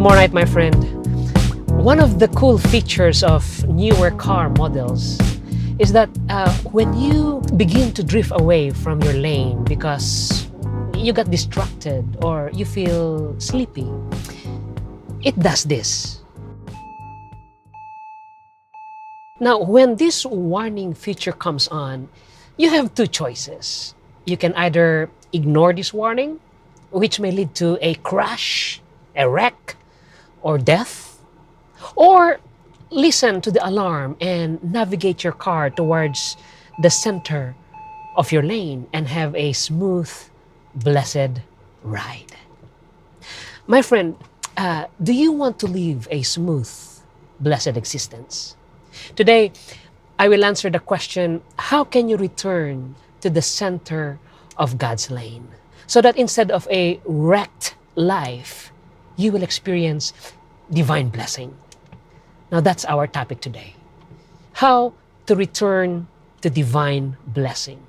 More night, my friend. One of the cool features of newer car models is that when you begin to drift away from your lane because you got distracted or you feel sleepy, it does this. Now, when this warning feature comes on, you have two choices. You can either ignore this warning, which may lead to a crash, a wreck, or death, or listen to the alarm and navigate your car towards the center of your lane and have a smooth, blessed ride. My friend, do you want to live a smooth, blessed existence? Today, I will answer the question, how can you return to the center of God's lane so that instead of a wrecked life, you will experience divine blessing? Now that's our topic today. How to return to divine blessing.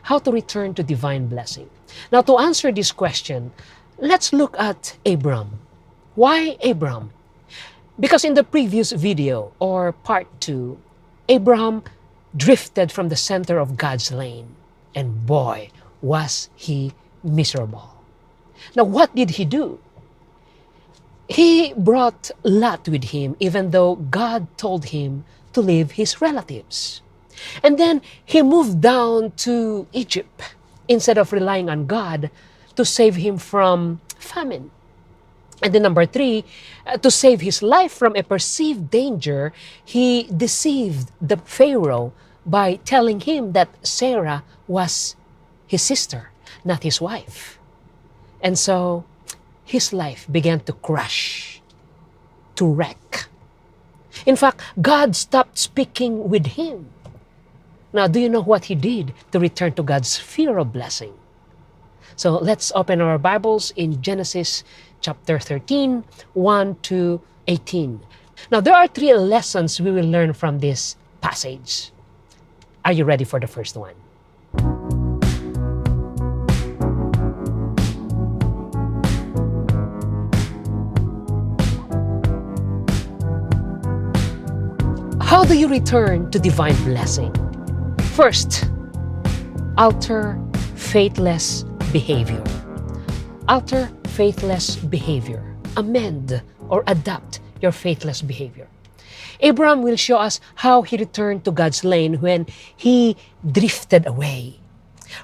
How to return to divine blessing. Now to answer this question, let's look at Abram. Why Abram? Because in the previous video, or part 2, Abram drifted from the center of God's lane. And boy, was he miserable. Now what did he do? He brought Lot with him even though God told him to leave his relatives. And then he moved down to Egypt instead of relying on God to save him from famine. And then number 3, to save his life from a perceived danger, he deceived the Pharaoh by telling him that Sarah was his sister, not his wife. And so his life began to crash, to wreck. In fact, God stopped speaking with him. Now, do you know what he did to return to God's sphere of blessing? So let's open our Bibles in Genesis chapter 13, 1 to 18. Now, there are 3 lessons we will learn from this passage. Are you ready for the first one? How do you return to divine blessing? First, alter faithless behavior. Alter faithless behavior. Amend or adapt your faithless behavior. Abram will show us how he returned to God's lane when he drifted away.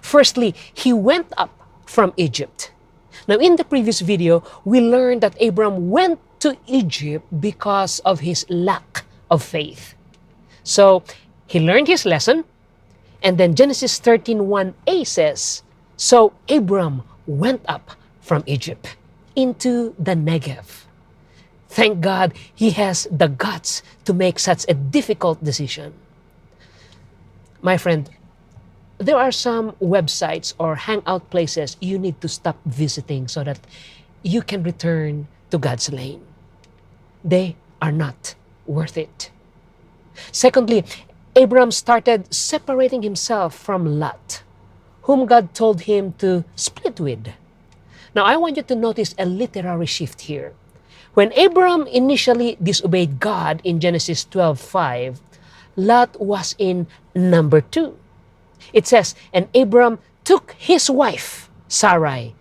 Firstly, he went up from Egypt. Now, in the previous video, we learned that Abram went to Egypt because of his lack of faith. So, he learned his lesson, and then Genesis 13:1a says, so Abram went up from Egypt into the Negev. Thank God he has the guts to make such a difficult decision. My friend, there are some websites or hangout places you need to stop visiting so that you can return to God's lane. They are not worth it. Secondly, Abram started separating himself from Lot, whom God told him to split with. Now, I want you to notice a literary shift here. When Abram initially disobeyed God in Genesis 12:5, Lot was in number 2. It says, and Abram took his wife, Sarai,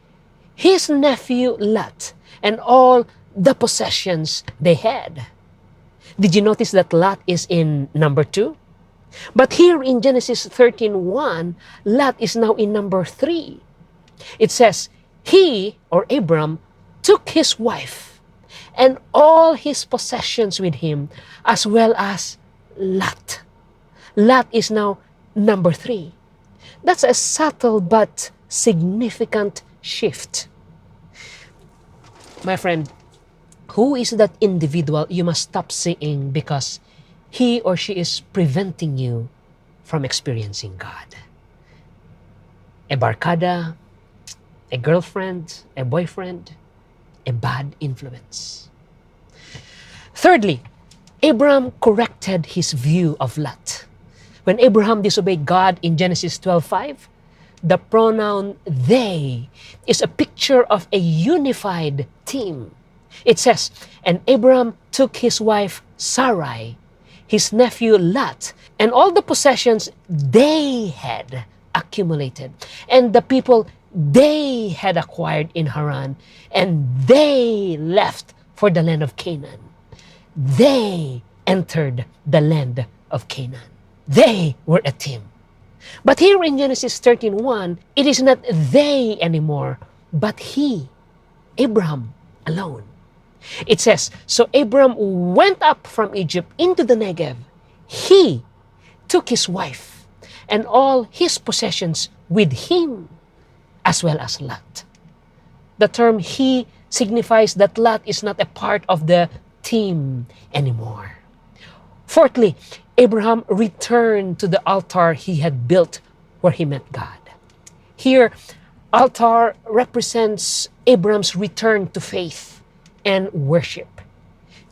his nephew Lot, and all the possessions they had. Did you notice that Lot is in number 2? But here in Genesis 13:1, Lot is now in number 3. It says, he, or Abram, took his wife and all his possessions with him, as well as Lot. Lot is now number 3. That's a subtle but significant shift. My friend, who is that individual you must stop seeing because he or she is preventing you from experiencing God? A barkada, a girlfriend, a boyfriend, a bad influence. Thirdly, Abram corrected his view of Lot. When Abraham disobeyed God in Genesis 12:5, the pronoun they is a picture of a unified team. It says, "And Abram took his wife Sarai, his nephew Lot, and all the possessions they had accumulated, and the people they had acquired in Haran, and they left for the land of Canaan." They entered the land of Canaan. They were a team. But here in Genesis 13:1, it is not they anymore, but he, Abram, alone. It says, "So Abram went up from Egypt into the Negev. He took his wife and all his possessions with him, as well as Lot." The term "he" signifies that Lot is not a part of the team anymore. Fourthly, Abraham returned to the altar he had built where he met God. Here, altar represents Abraham's return to faith and worship.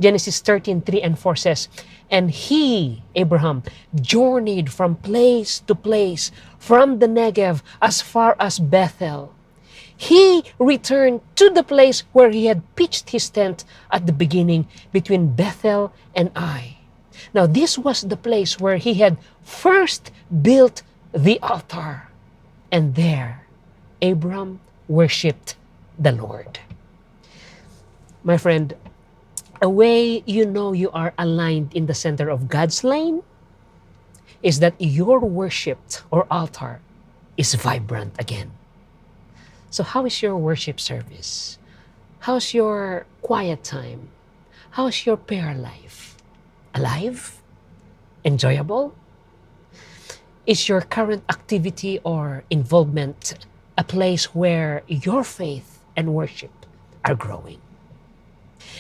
Genesis 13:3 and 4 says, "And he, Abraham, journeyed from place to place, from the Negev as far as Bethel. He returned to the place where he had pitched his tent at the beginning between Bethel and Ai." Now, this was the place where he had first built the altar. And there, Abram worshiped the Lord. My friend, a way you know you are aligned in the center of God's lane is that your worship or altar is vibrant again. So how is your worship service? How's your quiet time? How's your prayer life? Alive? Enjoyable? Is your current activity or involvement a place where your faith and worship are growing?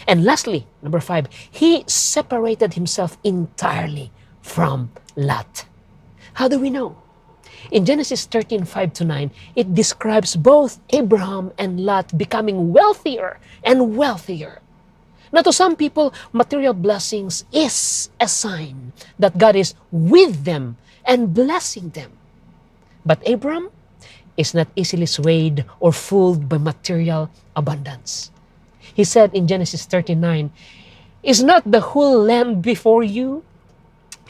And lastly, number 5, he separated himself entirely from Lot. How do we know? In Genesis 13:5-9, it describes both Abraham and Lot becoming wealthier and wealthier. Now, to some people, material blessings is a sign that God is with them and blessing them. But Abram is not easily swayed or fooled by material abundance. He said in Genesis 39, "Is not the whole land before you?"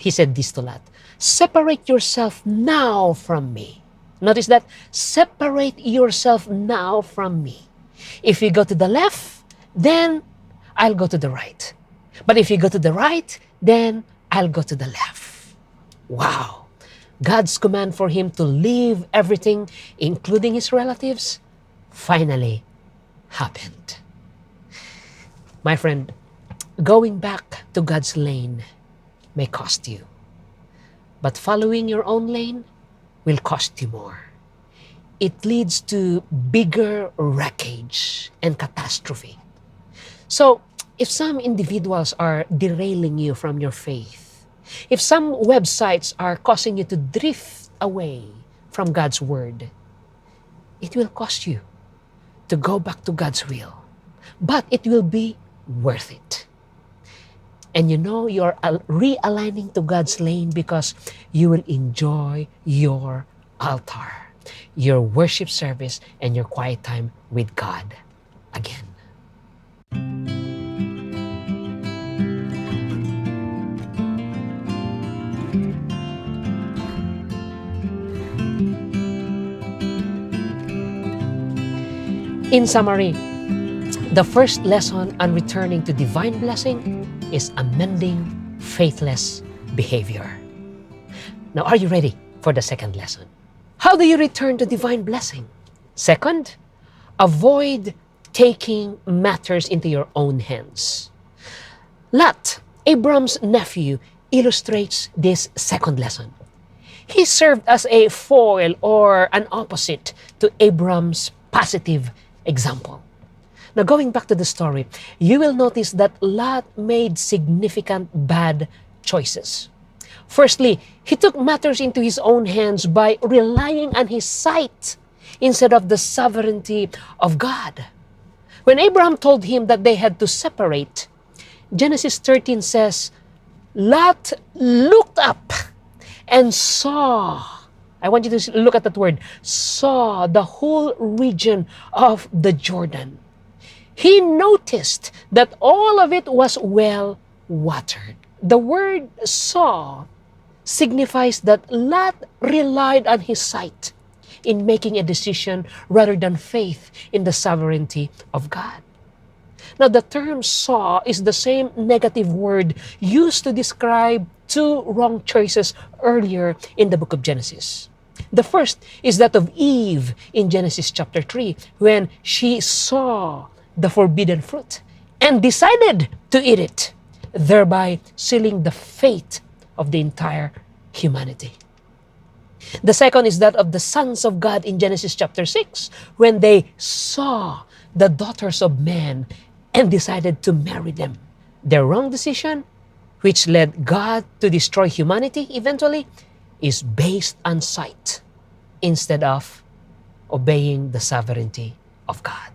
He said this to Lot, "Separate yourself now from me." Notice that, separate yourself now from me. If you go to the left, then I'll go to the right. But if you go to the right, then I'll go to the left. Wow. God's command for him to leave everything, including his relatives, finally happened. My friend, going back to God's lane may cost you, but following your own lane will cost you more. It leads to bigger wreckage and catastrophe. So, if some individuals are derailing you from your faith, if some websites are causing you to drift away from God's word, it will cost you to go back to God's will. But it will be worth it. And you know you're realigning to God's lane because you will enjoy your altar, your worship service, and your quiet time with God again. In summary, the first lesson on returning to divine blessing is amending faithless behavior. Now, are you ready for the second lesson? How do you return to divine blessing? Second, avoid taking matters into your own hands. Lot, Abram's nephew, illustrates this second lesson. He served as a foil or an opposite to Abram's positive example. Now, going back to the story, you will notice that Lot made significant bad choices. Firstly, he took matters into his own hands by relying on his sight instead of the sovereignty of God. When Abraham told him that they had to separate, Genesis 13 says, Lot looked up and saw, I want you to look at that word, saw the whole region of the Jordan. He noticed that all of it was well watered. The word saw signifies that Lot relied on his sight in making a decision rather than faith in the sovereignty of God. Now, the term saw is the same negative word used to describe two wrong choices earlier in the book of Genesis. The first is that of Eve in Genesis chapter 3, when she saw the forbidden fruit and decided to eat it, thereby sealing the fate of the entire humanity. The second is that of the sons of God in Genesis chapter 6, when they saw the daughters of men and decided to marry them. Their wrong decision, which led God to destroy humanity eventually, is based on sight instead of obeying the sovereignty of God.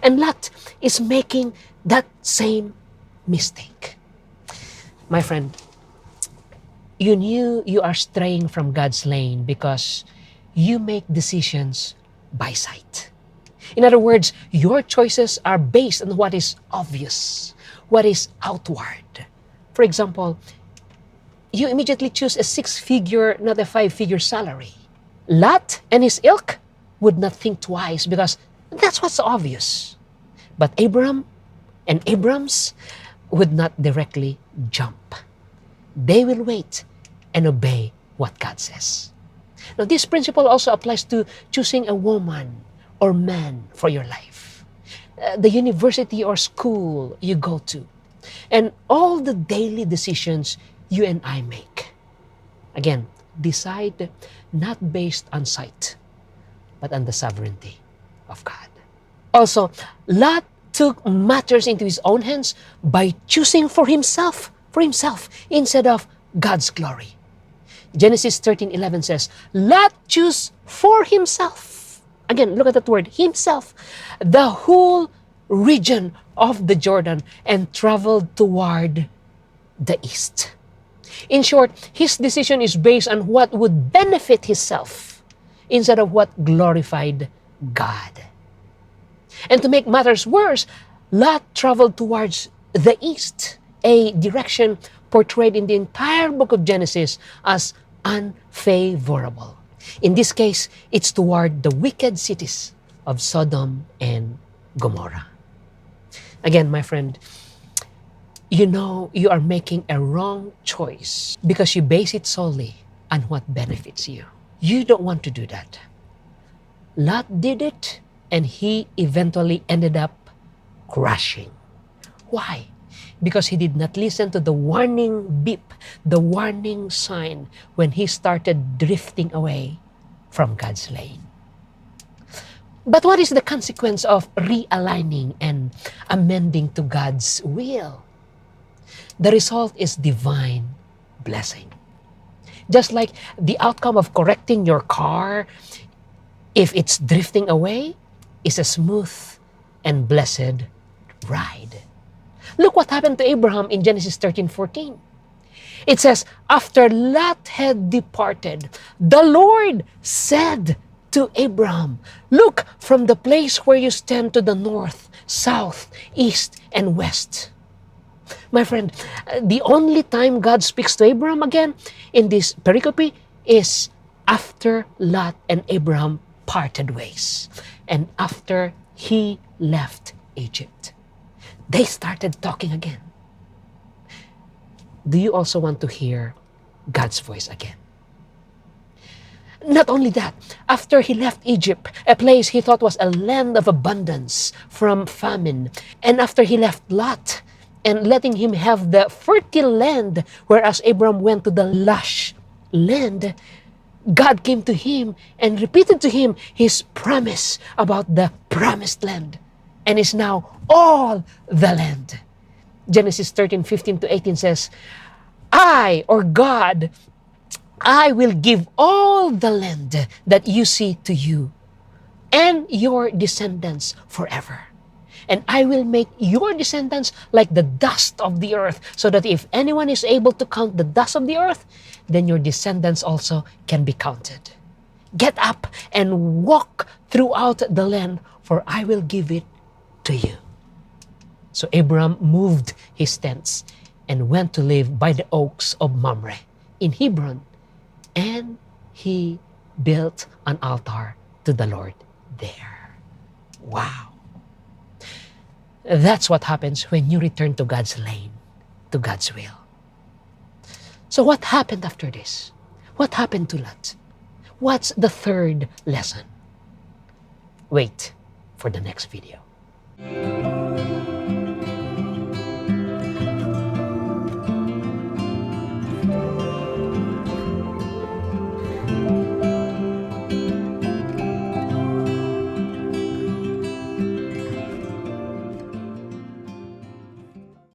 And Lot is making that same mistake. My friend, you knew you are straying from God's lane because you make decisions by sight. In other words, your choices are based on what is obvious, what is outward. For example, you immediately choose a 6-figure, not a 5-figure salary. Lot and his ilk would not think twice because that's what's obvious. But Abram and Abrams would not directly jump. They will wait and obey what God says. Now, this principle also applies to choosing a woman or man for your life, the university or school you go to, and all the daily decisions you and I make. Again, decide not based on sight, but on the sovereignty of God. Also, Lot took matters into his own hands by choosing for himself instead of God's glory. Genesis 13:11 says, Lot chose for himself. Again, look at that word, himself, the whole region of the Jordan and traveled toward the east. In short, his decision is based on what would benefit himself instead of what glorified God. And to make matters worse, Lot traveled towards the east, a direction portrayed in the entire book of Genesis as unfavorable. In this case, it's toward the wicked cities of Sodom and Gomorrah. Again, my friend, you know you are making a wrong choice because you base it solely on what benefits you. You don't want to do that. Lot did it, and he eventually ended up crashing. Why? Because he did not listen to the warning beep, the warning sign when he started drifting away from God's lane. But what is the consequence of realigning and amending to God's will? The result is divine blessing. Just like the outcome of correcting your car, if it's drifting away, is a smooth and blessed ride. Look what happened to Abraham in Genesis 13:14. It says, after Lot had departed, the Lord said to Abram, look from the place where you stand to the north, south, east, and west. My friend, the only time God speaks to Abram again in this pericope is after Lot and Abraham parted ways and after he left Egypt. They started talking again. Do you also want to hear God's voice again? Not only that, after he left Egypt, a place he thought was a land of abundance from famine, and after he left Lot and letting him have the fertile land, whereas Abram went to the lush land, God came to him and repeated to him his promise about the promised land, and is now all the land. Genesis 13:15-18 says, I, or God, I will give all the land that you see to you and your descendants forever. And I will make your descendants like the dust of the earth, so that if anyone is able to count the dust of the earth, then your descendants also can be counted. Get up and walk throughout the land, for I will give it to you. So Abram moved his tents and went to live by the oaks of Mamre in Hebron, and he built an altar to the Lord there. Wow. That's what happens when you return to God's lane, to God's will. So what happened after this? What happened to Lot? What's the third lesson? Wait for the next video.